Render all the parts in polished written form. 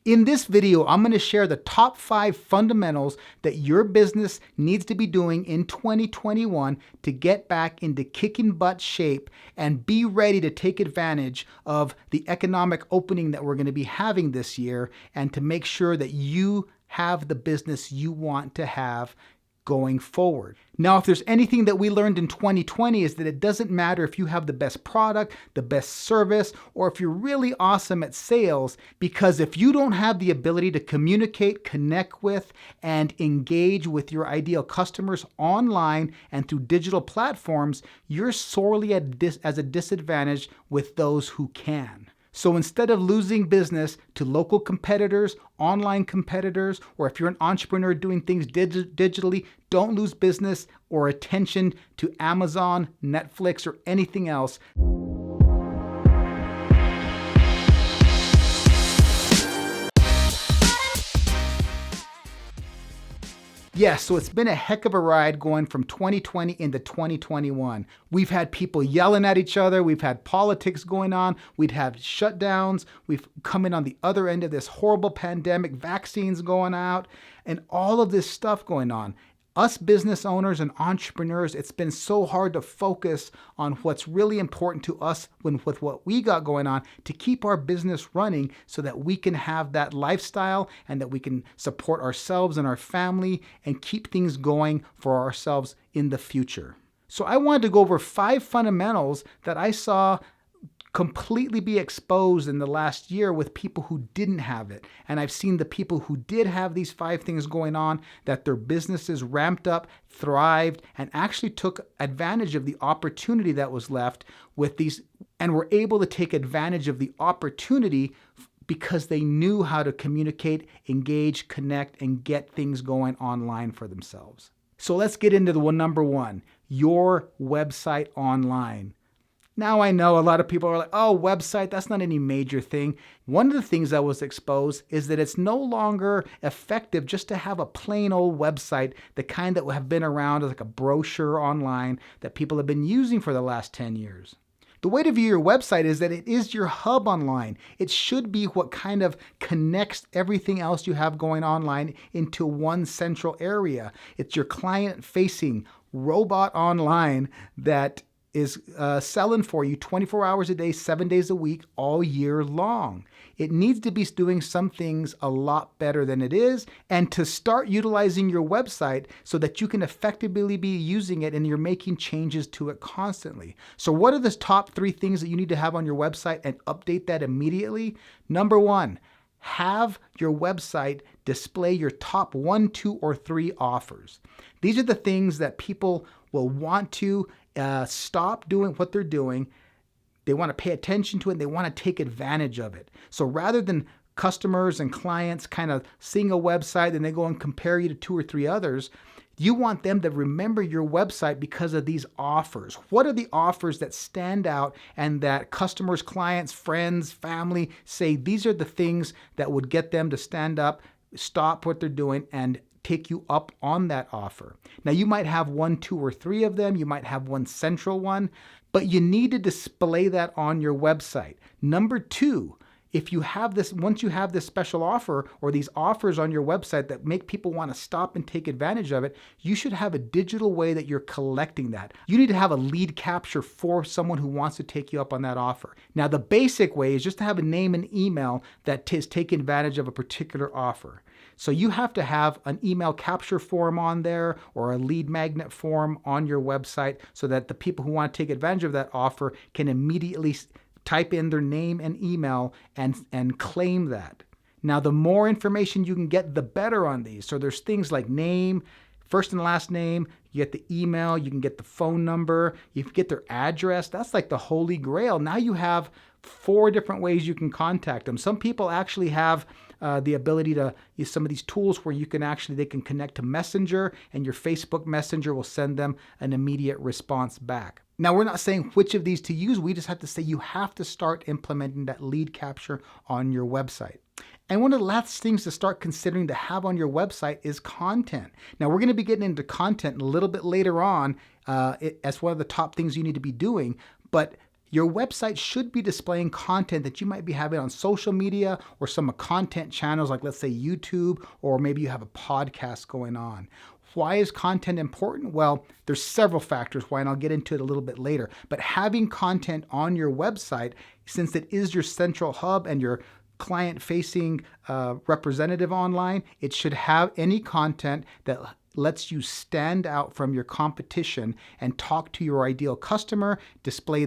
In this video, I'm going to share the top 5 fundamentals that your business needs to be doing in 2021 to get back into kicking butt shape and be ready to take advantage of the economic opening that we're going to be having this year, and to make sure that you have the business you want to have going forward. Now, if there's anything that we learned in 2020 is that it doesn't matter if you have the best product, the best service, or if you're really awesome at sales, because if you don't have the ability to communicate, connect with, and engage with your ideal customers online and through digital platforms, you're sorely at a disadvantage with those who can. So instead of losing business to local competitors, online competitors, or if you're an entrepreneur doing things digitally, don't lose business or attention to Amazon, Netflix, or anything else. Yes, so it's been a heck of a ride going from 2020 into 2021. We've had people yelling at each other. We've had politics going on. We've had shutdowns. We've come in on the other end of this horrible pandemic, vaccines going out, and all of this stuff going on. Us business owners and entrepreneurs, it's been so hard to focus on what's really important to us with what we got going on to keep our business running so that we can have that lifestyle and that we can support ourselves and our family and keep things going for ourselves in the future. So I wanted to go over 5 fundamentals that I saw completely be exposed in the last year with people who didn't have it. And I've seen the people who did have these 5 things going on, that their businesses ramped up, thrived, and actually took advantage of the opportunity that was left with these, and were able to take advantage of the opportunity because they knew how to communicate, engage, connect, and get things going online for themselves. So let's get into number 1, your website online. Now I know a lot of people are like, oh, website, that's not any major thing. One of the things that was exposed is that it's no longer effective just to have a plain old website, the kind that have been around as like a brochure online that people have been using for the last 10 years. The way to view your website is that it is your hub online. It should be what kind of connects everything else you have going online into one central area. It's your client-facing robot online that is selling for you 24 hours a day, 7 days a week, all year long. It needs to be doing some things a lot better than it is, and to start utilizing your website so that you can effectively be using it and you're making changes to it constantly. So what are the top 3 things that you need to have on your website and update that immediately? Number 1, have your website display your top 1, 2, or 3 offers. These are the things that people will want to stop doing what they're doing. They want to pay attention to it and they want to take advantage of it. So rather than customers and clients kind of seeing a website and they go and compare you to 2 or 3 others, you want them to remember your website because of these offers. What are the offers that stand out and that customers, clients, friends, family say these are the things that would get them to stand up, stop what they're doing, and take you up on that offer? Now, you might have 1, 2, or 3 of them. You might have one central one, but you need to display that on your website. Number 2, if you have this, once you have this special offer or these offers on your website that make people want to stop and take advantage of it, you should have a digital way that you're collecting that. You need to have a lead capture for someone who wants to take you up on that offer. Now, the basic way is just to have a name and email that is taking advantage of a particular offer. So you have to have an email capture form on there or a lead magnet form on your website so that the people who want to take advantage of that offer can immediately type in their name and email and claim that. Now, the more information you can get, the better on these. So there's things like name, first and last name, you get the email, you can get the phone number, you can get their address. That's like the holy grail. Now you have 4 different ways you can contact them. Some people actually have the ability to use some of these tools where they can connect to Messenger, and your Facebook Messenger will send them an immediate response back. Now, we're not saying which of these to use. We just have to say you have to start implementing that lead capture on your website. And one of the last things to start considering to have on your website is content. Now, we're going to be getting into content a little bit later on as one of the top things you need to be doing, but Your website should be displaying content that you might be having on social media or some content channels like, let's say, YouTube, or maybe you have a podcast going on. Why is content important? Well, there's several factors why, and I'll get into it a little bit later. But having content on your website, since it is your central hub and your client-facing representative online, it should have any content that lets you stand out from your competition and talk to your ideal customer, display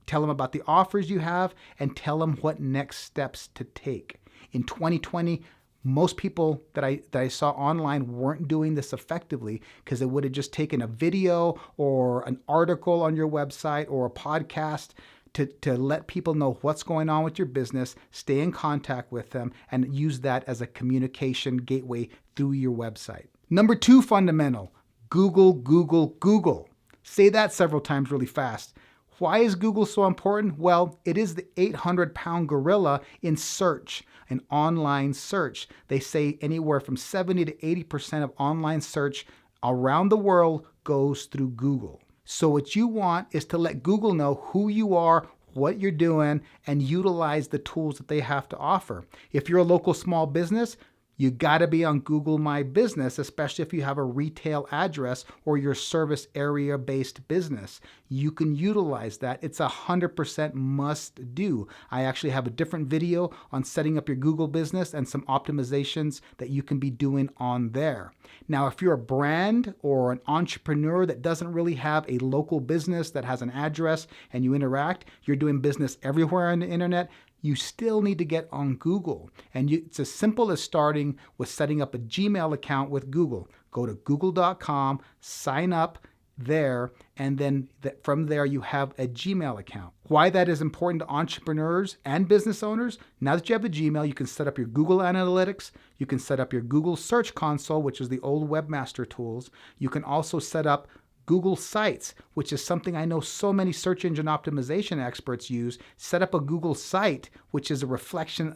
tell them about the offers you have, and tell them what next steps to take. In 2020, most people that I saw online weren't doing this effectively because it would have just taken a video or an article on your website or a podcast to let people know what's going on with your business, stay in contact with them, and use that as a communication gateway through your website. Number 2 fundamental, Google, Google, Google. Say that several times really fast. Why is Google so important? Well, it is the 800-pound gorilla in search, in online search. They say anywhere from 70 to 80% of online search around the world goes through Google. So what you want is to let Google know who you are, what you're doing, and utilize the tools that they have to offer. If you're a local small business, you got to be on Google My Business, especially if you have a retail address or your service area-based business. You can utilize that. It's 100% must do. I actually have a different video on setting up your Google business and some optimizations that you can be doing on there. Now, if you're a brand or an entrepreneur that doesn't really have a local business that has an address and you interact, you're doing business everywhere on the internet, you still need to get on Google. And it's as simple as starting with setting up a Gmail account with Google. Go to google.com, sign up there, and then from there you have a Gmail account. Why that is important to entrepreneurs and business owners, now that you have the Gmail, you can set up your Google Analytics, you can set up your Google Search Console, which is the old Webmaster Tools. You can also set up Google Sites, which is something I know so many search engine optimization experts use. Set up a Google site, which is a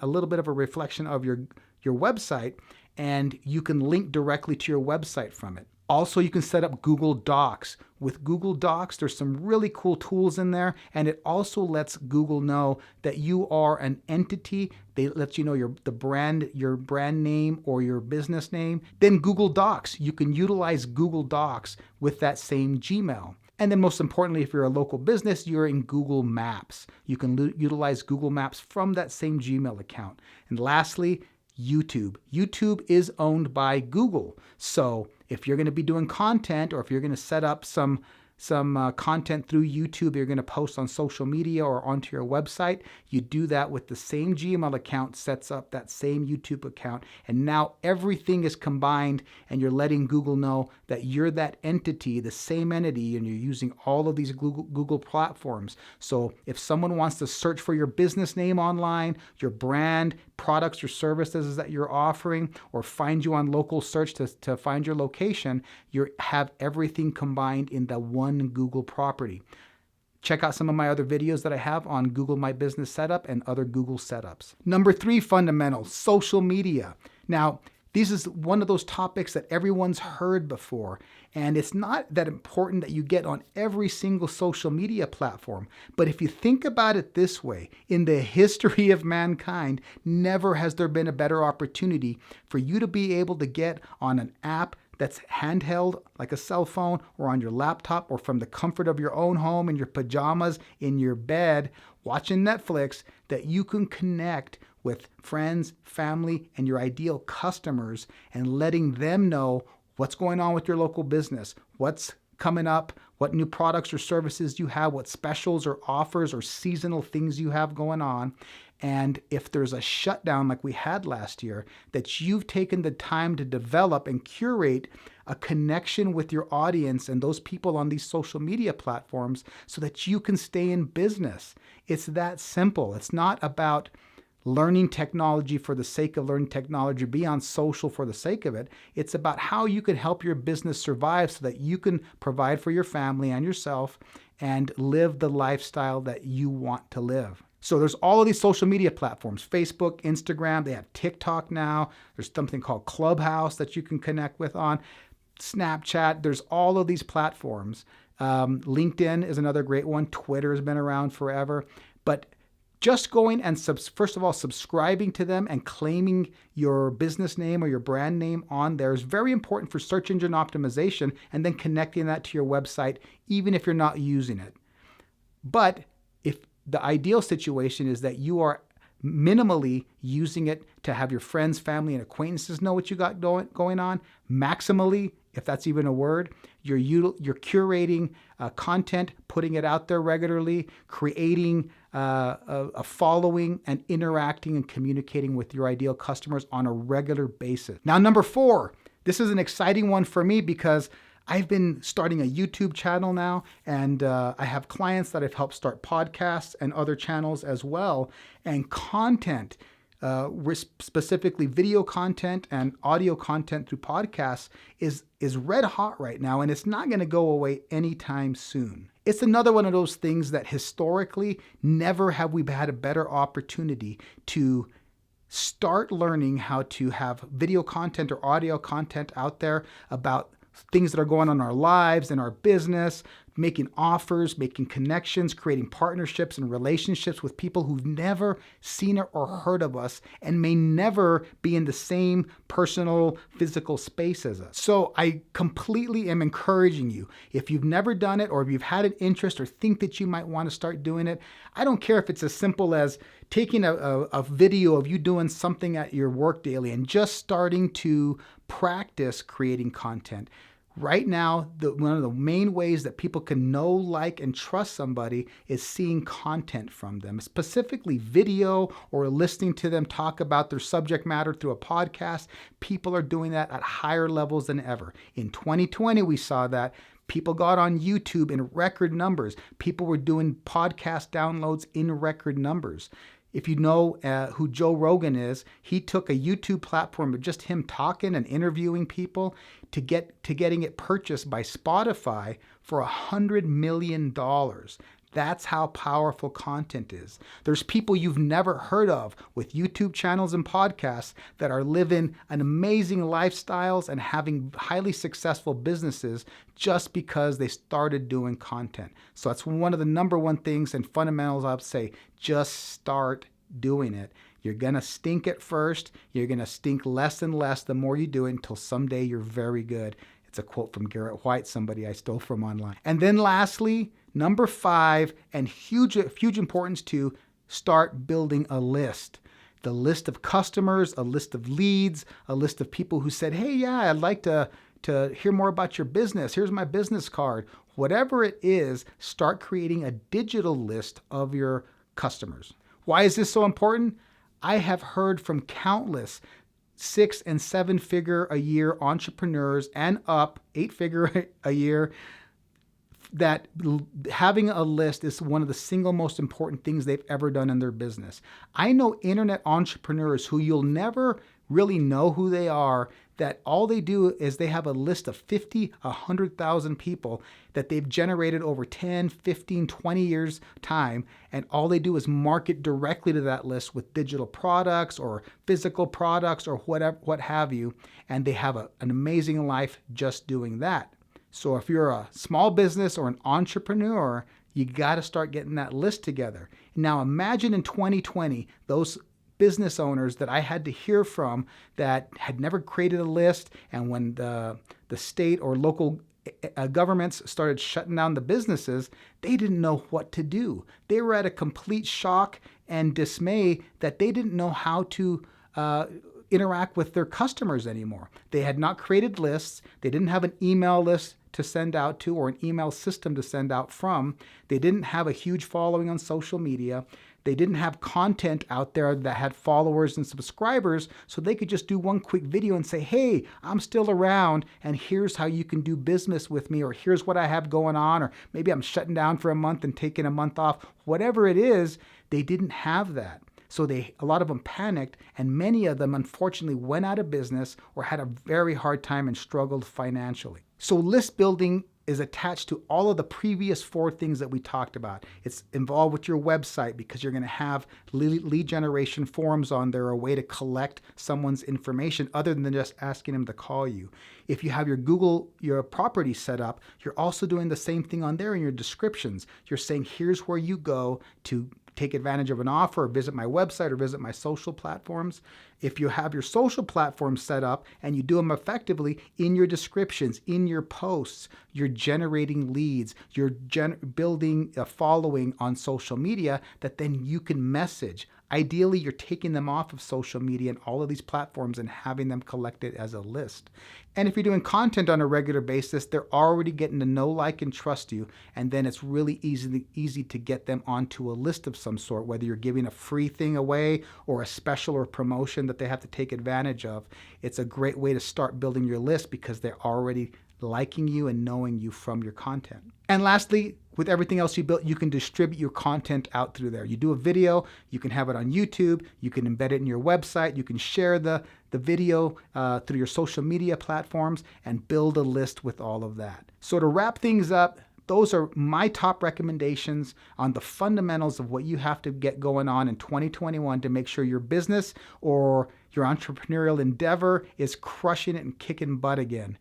little bit of a reflection of your website, and you can link directly to your website from it. Also, you can set up Google Docs. With Google Docs, there's some really cool tools in there, and it also lets Google know that you are an entity. They let you know your brand name or your business name. Then Google Docs, you can utilize Google Docs with that same Gmail. And then most importantly, if you're a local business, you're in Google Maps. You can utilize Google Maps from that same Gmail account. And lastly, YouTube. YouTube is owned by Google. So if you're going to be doing content, or if you're going to set up some content through YouTube you're going to post on social media or onto your website, you do that with the same Gmail account, sets up that same YouTube account, and now everything is combined, and you're letting Google know that you're that entity, the same entity, and you're using all of these Google platforms. So if someone wants to search for your business name online, your brand, products or services that you're offering, or find you on local search to find your location, you have everything combined in the one Google property. Check out some of my other videos that I have on Google My Business Setup and other Google setups. Number 3 fundamental, social media. Now, this is one of those topics that everyone's heard before, and it's not that important that you get on every single social media platform. But if you think about it this way, in the history of mankind, never has there been a better opportunity for you to be able to get on an app that's handheld, like a cell phone, or on your laptop, or from the comfort of your own home in your pajamas, in your bed, watching Netflix, that you can connect with friends, family, and your ideal customers, and letting them know what's going on with your local business, what's coming up, what new products or services you have, what specials or offers or seasonal things you have going on. And if there's a shutdown like we had last year, that you've taken the time to develop and curate a connection with your audience and those people on these social media platforms so that you can stay in business. It's that simple. It's not about learning technology for the sake of learning technology, be on social for the sake of it. It's about how you can help your business survive so that you can provide for your family and yourself and live the lifestyle that you want to live. So there's all of these social media platforms, Facebook, Instagram, they have TikTok now. There's something called Clubhouse that you can connect with on, Snapchat. There's all of these platforms. LinkedIn is another great one. Twitter has been around forever. But just going and first of all, subscribing to them and claiming your business name or your brand name on there is very important for search engine optimization, and then connecting that to your website, even if you're not using it. But if the ideal situation is that you are minimally using it to have your friends, family, and acquaintances know what you got going on, maximally, if that's even a word, you're curating content, putting it out there regularly, creating a following, and interacting and communicating with your ideal customers on a regular basis. Now, number 4, this is an exciting one for me because I've been starting a YouTube channel now, and I have clients that I've helped start podcasts and other channels as well. And content, specifically video content and audio content through podcasts, is red hot right now, and it's not going to go away anytime soon. It's another one of those things that historically never have we had a better opportunity to start learning how to have video content or audio content out there about things that are going on in our lives and our business, making offers, making connections, creating partnerships and relationships with people who've never seen it or heard of us and may never be in the same personal, physical space as us. So I completely am encouraging you. If you've never done it, or if you've had an interest or think that you might want to start doing it, I don't care if it's as simple as taking a video of you doing something at your work daily and just starting to practice creating content. Right now, one of the main ways that people can know, like, and trust somebody is seeing content from them, specifically video or listening to them talk about their subject matter through a podcast. People are doing that at higher levels than ever. In 2020, we saw that. People got on YouTube in record numbers. People were doing podcast downloads in record numbers. If you know who Joe Rogan is, he took a YouTube platform of just him talking and interviewing people to getting it purchased by Spotify for $100 million. That's how powerful content is. There's people you've never heard of with YouTube channels and podcasts that are living an amazing lifestyles and having highly successful businesses just because they started doing content. So that's one of the number one things and fundamentals I would say. Just start doing it. You're going to stink at first. You're going to stink less and less the more you do it until someday you're very good. It's a quote from Garrett White, somebody I stole from online. And then lastly, number 5, and huge importance to start building a list. The list of customers, a list of leads, a list of people who said, hey, yeah, I'd like to hear more about your business. Here's my business card. Whatever it is, start creating a digital list of your customers. Why is this so important? I have heard from countless 6- and 7-figure a year entrepreneurs and up 8-figure a year that having a list is one of the single most important things they've ever done in their business. I know internet entrepreneurs who you'll never really know who they are, that all they do is they have a list of 50, 100,000 people that they've generated over 10, 15, 20 years time, and all they do is market directly to that list with digital products or physical products or what have you, and they have an amazing life just doing that. So if you're a small business or an entrepreneur, you got to start getting that list together. Now imagine in 2020, those business owners that I had to hear from that had never created a list, and when the state or local governments started shutting down the businesses, they didn't know what to do. They were at a complete shock and dismay that they didn't know how to interact with their customers anymore. They had not created lists. They didn't have an email list to send out to or an email system to send out from. They didn't have a huge following on social media. They didn't have content out there that had followers and subscribers, so they could just do one quick video and say, hey, I'm still around, and here's how you can do business with me, or here's what I have going on, or maybe I'm shutting down for a month and taking a month off. Whatever it is, they didn't have that. So a lot of them panicked, and many of them unfortunately went out of business or had a very hard time and struggled financially. So list building is attached to all of the previous 4 things that we talked about. It's involved with your website because you're going to have lead generation forms on there, a way to collect someone's information other than just asking them to call you. If you have your property set up, you're also doing the same thing on there in your descriptions. You're saying, here's where you go to take advantage of an offer, or visit my website, or visit my social platforms. If you have your social platforms set up and you do them effectively in your descriptions, in your posts, you're generating leads, you're building a following on social media that then you can message. Ideally, you're taking them off of social media and all of these platforms and having them collected as a list. And if you're doing content on a regular basis, they're already getting to know, like, and trust you. And then it's really easy to get them onto a list of some sort, whether you're giving a free thing away or a special or promotion that they have to take advantage of. It's a great way to start building your list because they're already liking you and knowing you from your content. And lastly, with everything else you built, you can distribute your content out through there. You do a video, you can have it on YouTube, you can embed it in your website, you can share the video through your social media platforms and build a list with all of that. So to wrap things up, those are my top recommendations on the fundamentals of what you have to get going on in 2021 to make sure your business or your entrepreneurial endeavor is crushing it and kicking butt again.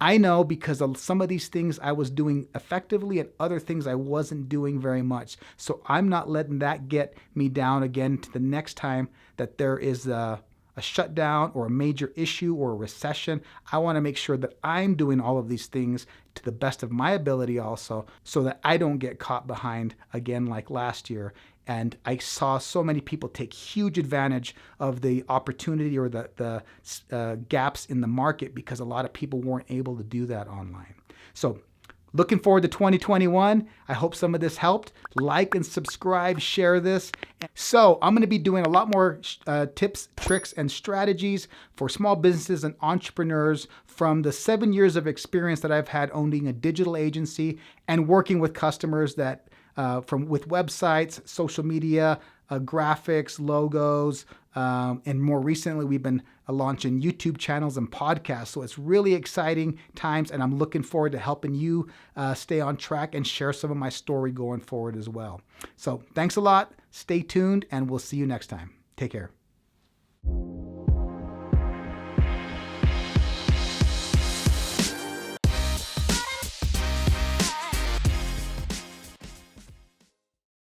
I know because of some of these things I was doing effectively and other things I wasn't doing very much. So I'm not letting that get me down again to the next time that there is a shutdown or a major issue or a recession. I want to make sure that I'm doing all of these things to the best of my ability also, so that I don't get caught behind again like last year. And I saw so many people take huge advantage of the opportunity or the gaps in the market because a lot of people weren't able to do that online. So looking forward to 2021. I hope some of this helped. Like and subscribe, share this. So I'm going to be doing a lot more tips, tricks, and strategies for small businesses and entrepreneurs from the 7 years of experience that I've had owning a digital agency and working with customers that with websites, social media, graphics, logos, and more recently we've been launching YouTube channels and podcasts. So it's really exciting times, and I'm looking forward to helping you stay on track and share some of my story going forward as well. So thanks a lot. Stay tuned, and we'll see you next time. Take care.